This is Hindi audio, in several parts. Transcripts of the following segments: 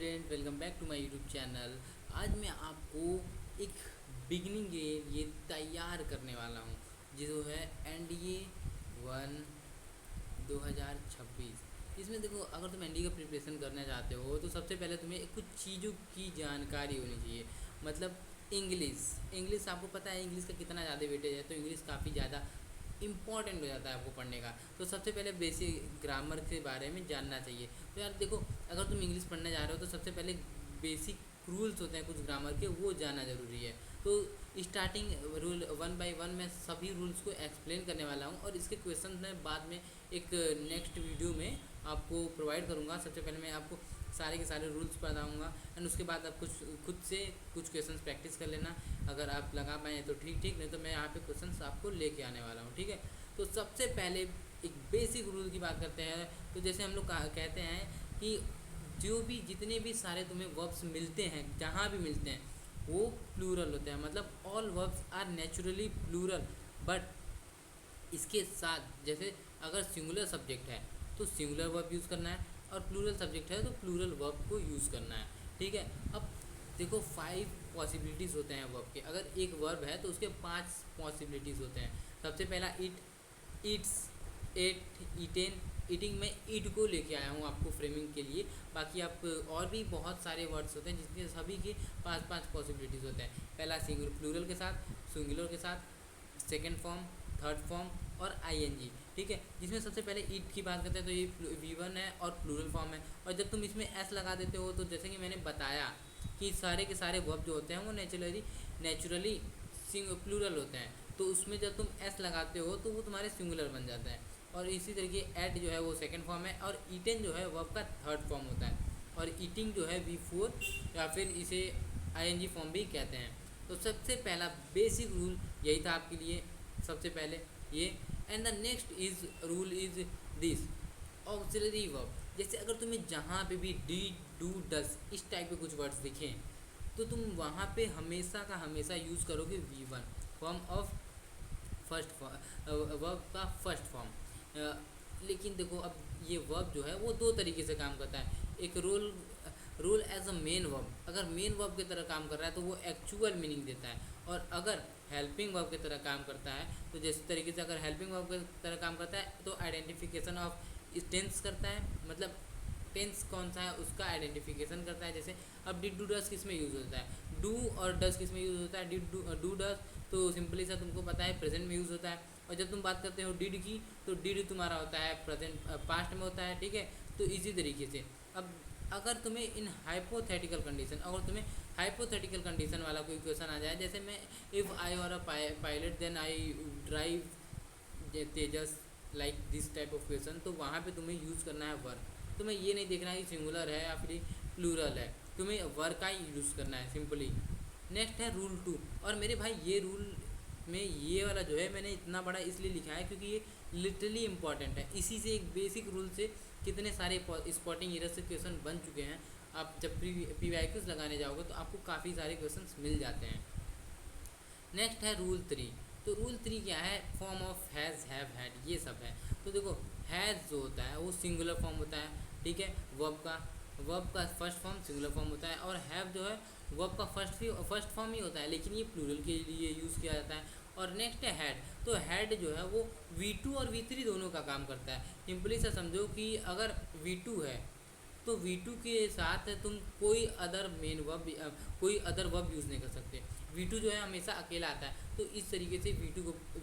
Friend, welcome back to my YouTube channel. आज मैं आपको एक बिगनिंग के लिए तैयार करने वाला हूँ, जो है एनडीए 1 2026। इसमें देखो, अगर तुम एनडीए का प्रिपरेशन करना चाहते हो तो सबसे पहले तुम्हें कुछ चीज़ों की जानकारी होनी चाहिए। मतलब इंग्लिश आपको पता है इंग्लिश का कितना ज़्यादा वेटेज है, तो इंग्लिश काफ़ी ज़्यादा इम्पॉर्टेंट हो जाता है आपको पढ़ने का। तो सबसे पहले बेसिक ग्रामर के बारे में जानना चाहिए। तो यार देखो, अगर तुम इंग्लिश पढ़ने जा रहे हो तो सबसे पहले बेसिक रूल्स होते हैं कुछ ग्रामर के, वो जानना ज़रूरी है। तो स्टार्टिंग रूल 1 बाय 1 मैं सभी रूल्स को एक्सप्लेन करने वाला हूँ, और इसके क्वेश्चन मैं बाद में एक नेक्स्ट वीडियो में आपको प्रोवाइड करूँगा। सबसे पहले मैं आपको सारे के सारे रूल्स बताऊँगा, एंड उसके बाद आप कुछ खुद से कुछ क्वेश्चंस प्रैक्टिस कर लेना। अगर आप लगा पाएँ तो ठीक, नहीं तो मैं यहाँ पे क्वेश्चंस आपको लेके आने वाला हूँ, ठीक है। तो सबसे पहले एक बेसिक रूल की बात करते हैं। तो जैसे हम लोग कहते हैं कि जो भी जितने भी सारे तुम्हें वर्ब्स मिलते हैं, जहाँ भी मिलते हैं, वो प्लूरल होते हैं। मतलब all verbs are naturally plural, but इसके साथ जैसे अगर सिंगुलर सब्जेक्ट है तो सिंगुलर वर्ब यूज़ करना है, और प्लूरल सब्जेक्ट है तो प्लूरल वर्ब को यूज़ करना है, ठीक है। अब देखो, 5 पॉसिबिलिटीज़ होते हैं वर्ब के। अगर एक वर्ब है तो उसके 5 पॉसिबिलिटीज़ होते हैं। सबसे पहला ईट्स, एट, ईटेन, ईटिंग में ईट को लेके आया हूँ आपको फ्रेमिंग के लिए। बाकी आप और भी बहुत सारे वर्ड्स होते हैं जिसके सभी के 5 पॉसिबिलिटीज़ होते हैं। पहला सिंगुलर प्लूरल के साथ, सिंगुलर के साथ, सेकेंड फॉर्म, थर्ड फॉर्म और आईएनजी, ठीक है। जिसमें सबसे पहले ईट की बात करते हैं तो ये V1 है और प्लूरल फॉर्म है। और जब तुम इसमें एस लगा देते हो तो जैसे कि मैंने बताया कि सारे के सारे वर्ब जो होते हैं वो नेचुरली प्लूरल होते हैं। तो उसमें जब तुम एस लगाते हो तो वो तुम्हारे सिंगुलर बन जाता है। और इसी तरीके एट जो है वो सेकेंड फॉर्म है, और ईटेन जो है वर्ब का थर्ड फॉर्म होता है, और ईटिंग जो है V4, या फिर इसे आईएनजी फॉर्म भी कहते हैं। तो सबसे पहला बेसिक रूल यही था आपके लिए, सबसे पहले ये। And the next is rule is this, auxiliary verb. जैसे अगर तुम्हें जहाँ पे भी डी, डू, डस इस टाइप के कुछ वर्ड्स दिखें तो तुम वहाँ पे हमेशा का हमेशा यूज़ करोगे V1 form of first verb का फर्स्ट फॉर्म। लेकिन देखो, अब ये वर्ब जो है वो दो तरीके से काम करता है। एक role as a main verb, अगर मेन वर्ब की तरह काम कर रहा है तो वो एक्चुअल मीनिंग देता है। और अगर हेल्पिंग वर्ब की तरह काम करता है तो जिस तरीके से अगर हेल्पिंग वर्ब की तरह काम करता है तो आइडेंटिफिकेशन ऑफ टेंस करता है। मतलब टेंस कौन सा है उसका आइडेंटिफिकेशन करता है। जैसे अब डिड, डू, डस किस में यूज़ होता है, डू और डस किस में यूज़ होता है, डिड, डू, डस तो सिंपली सा तुमको पता है प्रेजेंट में यूज़ होता है। और जब तुम बात करते हो डिड की तो डिड तुम्हारा होता है प्रेजेंट, पास्ट में होता है, ठीक है। तो इसी तरीके से अब अगर तुम्हें इन हाइपोथेटिकल कंडीशन, अगर तुम्हें हाइपोथेटिकल कंडीशन वाला कोई क्वेश्चन आ जाए, जैसे मैं इफ़ आई और a pilot then I drive Tejas, like this type of question, तो वहाँ पे तुम्हें यूज़ करना है वर्ब। तुम्हें ये नहीं देखना है कि सिंगुलर है या फिर प्लूरल है, तुम्हें वर्ब का ही यूज़ करना है सिंपली। नेक्स्ट है रूल 2। और मेरे भाई ये रूल में ये वाला जो है मैंने इतना बड़ा इसलिए लिखा है क्योंकि ये लिटरली इंपॉर्टेंट है। इसी से एक बेसिक रूल से कितने सारे स्पॉटिंग एरर से क्वेश्चन बन चुके हैं। आप जब PYQs लगाने जाओगे तो आपको काफ़ी सारे क्वेश्चन मिल जाते हैं। नेक्स्ट है रूल 3। तो रूल 3 क्या है, form of has, have, had, ये सब है। तो देखो, हैज़ जो होता है वो सिंगुलर फॉर्म होता है, ठीक है, वर्ब का फर्स्ट फॉर्म सिंगुलर फॉर्म होता है। और हैव जो है वर्ब का फर्स्ट फॉर्म ही होता है, लेकिन ये प्लूरल के लिए यूज़ किया जाता है। और नेक्स्ट है हैड। तो हैड जो है वो V2 और V3 दोनों का काम करता है। सिंपली से समझो कि अगर V2 है तो V2 के साथ तुम कोई अदर कोई अदर वर्ब यूज़ नहीं कर सकते। V2 जो है हमेशा अकेला आता है, तो इस तरीके से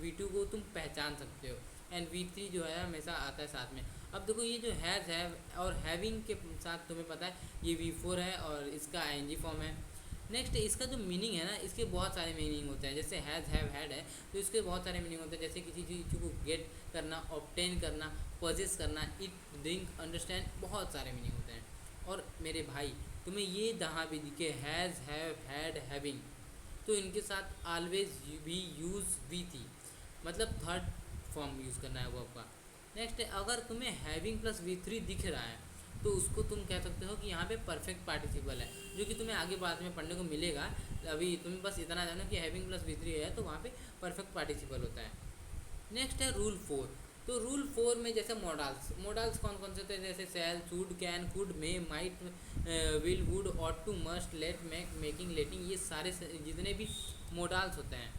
V2 को तुम पहचान सकते हो। एंड V3 जो है हमेशा आता है साथ में। अब देखो, ये जो हैज़, हैव और हैविंग के साथ तुम्हें पता है ये V4 है और इसका आईएनजी फॉर्म है। नेक्स्ट, इसका जो मीनिंग है ना, इसके बहुत सारे मीनिंग होते हैं। जैसे हैज़, हैव, हैड है तो इसके बहुत सारे मीनिंग होते हैं। जैसे किसी चीज़ को गेट करना, ऑब्टेन करना, पोजेस करना, इट, ड्रिंक, अंडरस्टैंड, बहुत सारे मीनिंग होते हैं। और मेरे भाई, तुम्हें ये जहाँ भी दिखे हैज़, हैव, हैड, हैविंग, तो इनके साथ ऑलवेज भी यूज़ भी थी, मतलब थर्ड फॉर्म यूज़ करना है वर्ब का। नेक्स्ट, अगर तुम्हें हैविंग प्लस V3 दिख रहा है तो उसको तुम कह सकते हो कि यहाँ पे परफेक्ट पार्टिसिपल है, जो कि तुम्हें आगे बाद में पढ़ने को मिलेगा। अभी तुम्हें बस इतना जानो कि हैविंग प्लस V3 है तो वहाँ पे परफेक्ट पार्टिसिपल होता है। नेक्स्ट है रूल 4। तो रूल 4 में जैसे मॉडल्स, मॉडल्स कौन कौन से थे, जैसे shall, should, can, could, may, might, will, would, ought to, must, let, make, making, letting, ये सारे जितने भी मॉडल्स होते हैं,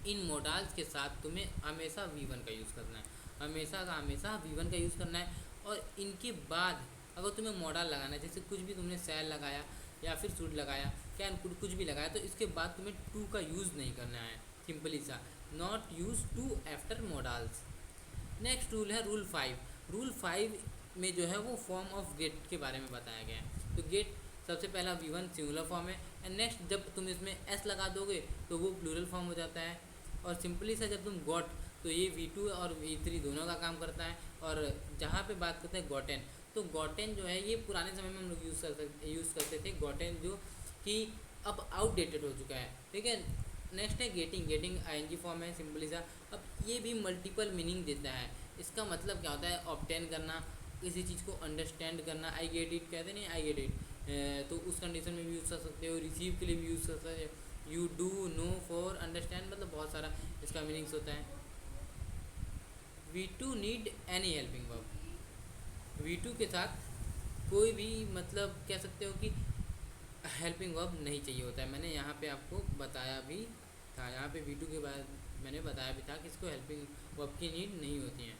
इन मॉडल्स के साथ तुम्हें हमेशा V1 का यूज़ करना है, हमेशा का हमेशा V1 का यूज़ करना है। और इनके बाद अगर तुम्हें मॉडल लगाना है, जैसे कुछ भी तुमने शैल लगाया या फिर शुड लगाया, कैन, कुड कुछ भी लगाया, तो इसके बाद तुम्हें टू का यूज़ नहीं करना है, सिंपली सा, not use to after models. Next rule है रूल 5। रूल 5 में जो है वो फॉर्म ऑफ गेट के बारे में बताया गया है। तो गेट सबसे पहला V1 सिंगुलर फॉर्म है, एंड नेक्स्ट जब तुम इसमें S लगा दोगे तो वो प्लूरल फॉर्म हो जाता है। और सिंपली सा जब तुम गॉट, तो ये V2 और V3 दोनों का काम करता है। और जहाँ पे बात करते हैं गॉटेन, तो गॉटेन जो है ये पुराने समय में हम लोग यूज़ करते थे गॉटेन, जो कि अब आउटडेटेड हो चुका है, ठीक है। नेक्स्ट है गेटिंग, गेटिंग ING फॉर्म है, सिंपली सा। अब ये भी मल्टीपल मीनिंग देता है। इसका मतलब क्या होता है, ऑब्टेन करना, किसी चीज़ को अंडरस्टैंड करना, आई गेट इट कहते नहीं, आई गेट इट, तो उस कंडीशन में भी यूज़ कर सकते हो। रिसीव के लिए भी यूज़ कर सकते हो, you do know for understand, मतलब बहुत सारा इसका मीनिंग्स होता है। V2 need any helping verb, V2 के साथ कोई भी मतलब कह सकते हो कि हेल्पिंग वर्ब नहीं चाहिए होता है। मैंने यहाँ पे आपको बताया भी था, यहाँ पे V2 के बाद मैंने बताया भी था कि इसको हेल्पिंग वर्ब की नीड नहीं होती है।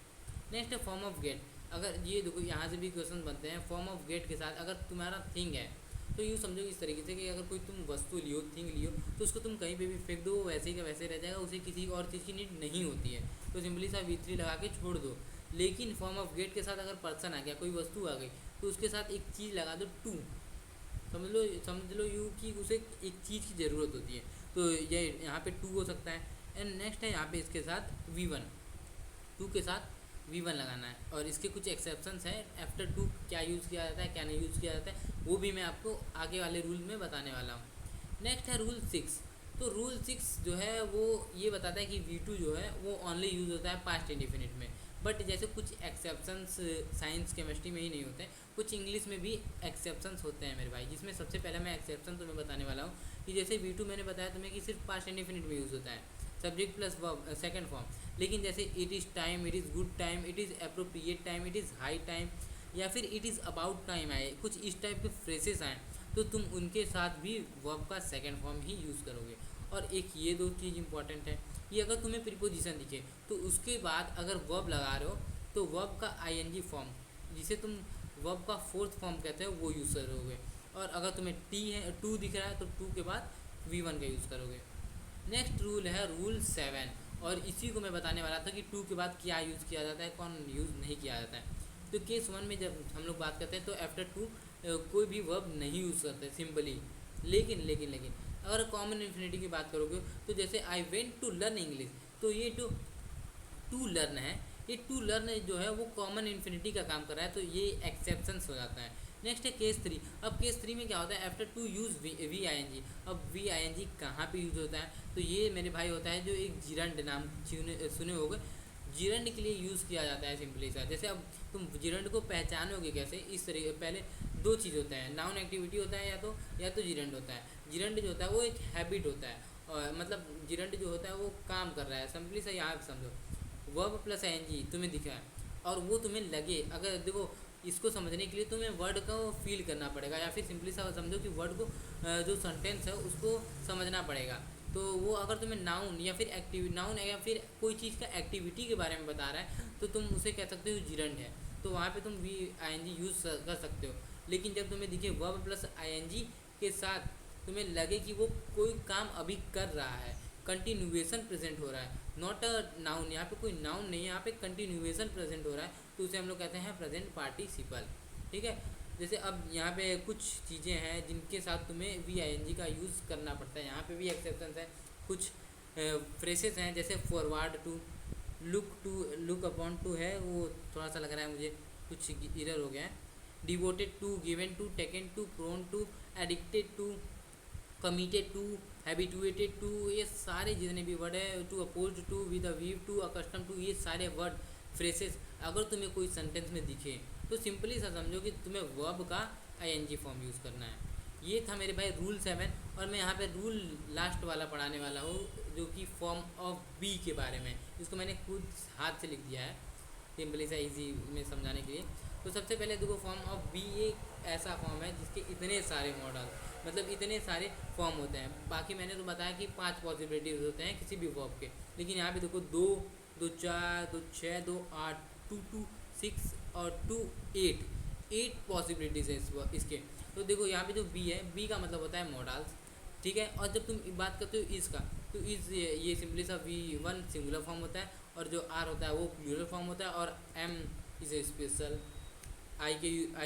नेक्स्ट है फॉर्म ऑफ गेट। अगर ये देखो यहाँ से भी क्वेश्चन बनते हैं, फॉर्म ऑफ गेट के साथ अगर तुम्हारा थिंग है तो यूँ समझो इस तरीके से कि अगर कोई तुम वस्तु लियो, थिंग लियो, तो उसको तुम कहीं पे भी फेंक दो, वैसे ही का वैसे रह जाएगा, उसे किसी और चीज़ की नीड नहीं होती है, तो सिंपली सा V3 लगा के छोड़ दो। लेकिन फॉर्म ऑफ गेट के साथ अगर पर्सन आ गया, कोई वस्तु आ गई, तो उसके साथ एक चीज़ लगा दो, टू, समझ लो यू कि उसे एक चीज़ की ज़रूरत होती है, तो ये यहाँ पे टू हो सकता है। एंड नेक्स्ट है यहाँ पे इसके साथ V1, टू के साथ V1 लगाना है। और इसके कुछ एक्सेप्शंस हैं, आफ्टर टू क्या यूज़ किया जाता है, क्या नहीं यूज़ किया जाता है, वो भी मैं आपको आगे वाले रूल में बताने वाला हूँ। नेक्स्ट है रूल 6। तो रूल 6 जो है वो ये बताता है कि V2 जो है वो ओनली यूज़ होता है पास्ट इंडिफिनिट में। बट जैसे कुछ एक्सेप्शंस साइंस केमिस्ट्री में ही नहीं होते हैं, कुछ इंग्लिश में भी एक्सेप्शंस होते हैं मेरे भाई, जिसमें सबसे पहले मैं एक्सेप्शन तुम्हें बताने वाला हूँ कि जैसे V2 मैंने बताया तुम्हें कि सिर्फ पास्ट इंडिफिनिट में यूज़ होता है, subject plus verb second form. लेकिन जैसे it is time, it is good time, it is appropriate time, it is high time, या फिर इट इज़ अबाउट टाइम आए, कुछ इस टाइप के फ्रेसेस आए, तो तुम उनके साथ भी वर्ब का सेकंड फॉर्म ही यूज़ करोगे। और एक ये दो चीज़ इंपॉर्टेंट है, ये अगर तुम्हें प्रीपोजिशन दिखे तो उसके बाद अगर वर्ब लगा रहे हो तो वर्ब का ING फॉर्म, जिसे तुम वर्ब का फोर्थ फॉर्म कहते हो, वो यूज़ करोगे। और अगर तुम्हें टू दिख रहा है तो टू के बाद V1 का यूज़ करोगे। नेक्स्ट रूल है रूल 7, और इसी को मैं बताने वाला था कि टू के बाद क्या यूज़ किया जाता है, कौन यूज़ नहीं किया जाता है। तो केस 1 में जब हम लोग बात करते हैं तो आफ्टर टू कोई भी वर्ब नहीं यूज़ करते सिंपली। लेकिन लेकिन लेकिन अगर कॉमन इन्फिनिटी की बात करोगे तो जैसे I went to learn English, तो ये टू लर्न है, ये टू लर्न जो है वो कॉमन इन्फिनिटी का काम कर रहा है, तो ये एक्सेप्शंस हो जाता है। नेक्स्ट है केस 3। अब केस 3 में क्या होता है, आफ्टर टू यूज़ VING। अब VING कहाँ पे यूज़ होता है, तो ये मेरे भाई होता है जो एक जिरंड नाम सुने होगे, जिरंड के लिए यूज़ किया जाता है सिंपली सा। जैसे अब तुम जिरंड को पहचानोगे कैसे, इस तरीके, पहले दो चीज़ होता है, नाउन एक्टिविटी होता है या तो जिरंड होता है। जिरंड जो होता है वो एक हैबिट होता है, और मतलब जिरंड जो होता है वो काम कर रहा है, सिंपली सा यहाँ समझो, वर्ब प्लस ING तुम्हें दिखा है और वो तुम्हें लगे, अगर देखो इसको समझने के लिए तुम्हें वर्ड को फील करना पड़ेगा, या फिर सिंपली सा समझो कि वर्ड को जो सेंटेंस है उसको समझना पड़ेगा। तो वो अगर तुम्हें नाउन या फिर नाउन या फिर कोई चीज़ का एक्टिविटी के बारे में बता रहा है तो तुम उसे कह सकते हो जिरंड है, तो वहाँ पे तुम VING यूज़ कर सकते हो। लेकिन जब तुम्हें दिखे वर्ब प्लस ING के साथ तुम्हें लगे कि वो कोई काम अभी कर रहा है, कंटिन्यूएशन प्रेजेंट हो रहा है, नॉट अ नाउन, यहाँ पे कोई नाउन नहीं है, यहाँ पे कंटिन्यूएशन प्रेजेंट हो रहा है, तो उसे हम लोग कहते हैं प्रेजेंट पार्टिसिपल, ठीक है। जैसे अब यहाँ पे कुछ चीज़ें हैं जिनके साथ तुम्हें VING का यूज़ करना पड़ता है, यहाँ पे भी एक्सेप्शंस हैं। कुछ फ्रेसेस हैं जैसे forward to, look upon to है, वो थोड़ा सा लग रहा है मुझे कुछ इरर हो गया है। Devoted to, given to, taken to, prone to, addicted to, committed to, habituated to, ये सारे जितने भी वर्ड है, to oppose to, with a view to, accustom to, ये सारे वर्ड फ्रेसेस अगर तुम्हें कोई सेंटेंस में दिखे तो सिंपली सा समझो कि तुम्हें वर्ब का ING फॉर्म यूज़ करना है। ये था मेरे भाई रूल 7, और मैं यहाँ पे रूल लास्ट वाला पढ़ाने वाला हूँ जो कि फॉर्म ऑफ बी के बारे में, इसको मैंने खुद हाथ से लिख दिया है। सिंपली सा इजी में समझाने के लिए। तो सबसे पहले देखो फॉर्म ऑफ बी एक ऐसा फॉर्म है जिसके इतने सारे मॉडल, मतलब इतने सारे फॉर्म होते हैं। बाकी मैंने तो बताया कि 5 पॉसिबिलिटीज होते हैं किसी भी फॉर्म के, लेकिन यहाँ पे देखो 2, 2 4, 2 6, 2 8, 2 2 6 और 2 8, 8 पॉसिबिलिटीज़ है इसके। तो देखो यहाँ पे जो बी है, बी का मतलब होता है मॉडल्स, ठीक है। और जब तुम बात करते हो इस का, तो इस ये सिंपली सा V1 सिंगुलर फॉर्म होता है, और जो R होता है वो प्लूरल फॉर्म होता है, और M इज ए स्पेशल, आई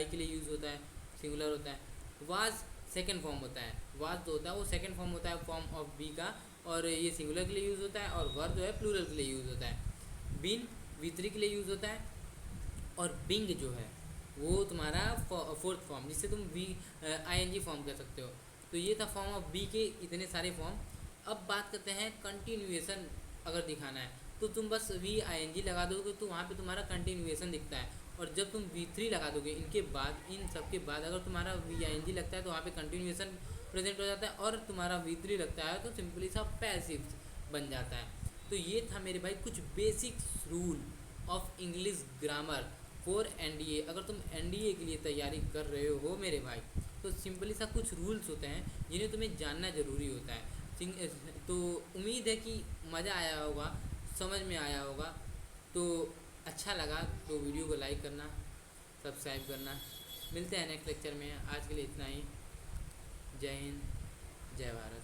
के लिए यूज़ होता है, सिंगुलर होता है। वाज सेकंड फॉर्म होता है, वाज जो होता है वो सेकंड फॉर्म होता है फॉर्म ऑफ बी का, और ये सिंगुलर के लिए यूज़ होता है, और वर जो है प्लूरल के लिए यूज़ होता है। बिन V3 के लिए यूज़ होता है, और बिंग जो है वो तुम्हारा फोर्थ फॉर्म, जिससे तुम ING फॉर्म कर सकते हो। तो ये था फॉर्म ऑफ बी के इतने सारे फॉर्म। अब बात करते हैं कंटिन्यूएशन अगर दिखाना है, तो तुम बस VING लगा दोगे तो वहाँ पे तुम्हारा कंटिन्यूएशन दिखता है, और जब तुम V3 लगा दोगे इनके बाद, इन सब के बाद अगर तुम्हारा VING लगता है तो वहाँ पे कंटिन्यूएशन प्रेजेंट हो जाता है, और तुम्हारा V3 लगता है तो सिंपली सा पैसिव बन जाता है। तो ये था मेरे भाई कुछ basic rule of English grammar for NDA। अगर तुम NDA के लिए तैयारी कर रहे हो मेरे भाई, तो सिंपली सा कुछ रूल्स होते हैं जिन्हें तुम्हें जानना ज़रूरी होता है। तो उम्मीद है कि मज़ा आया होगा, समझ में आया होगा। तो अच्छा लगा तो वीडियो को लाइक करना, सब्सक्राइब करना। मिलते हैं नेक्स्ट लेक्चर में, आज के लिए इतना ही। जय हिंद, जय भारत।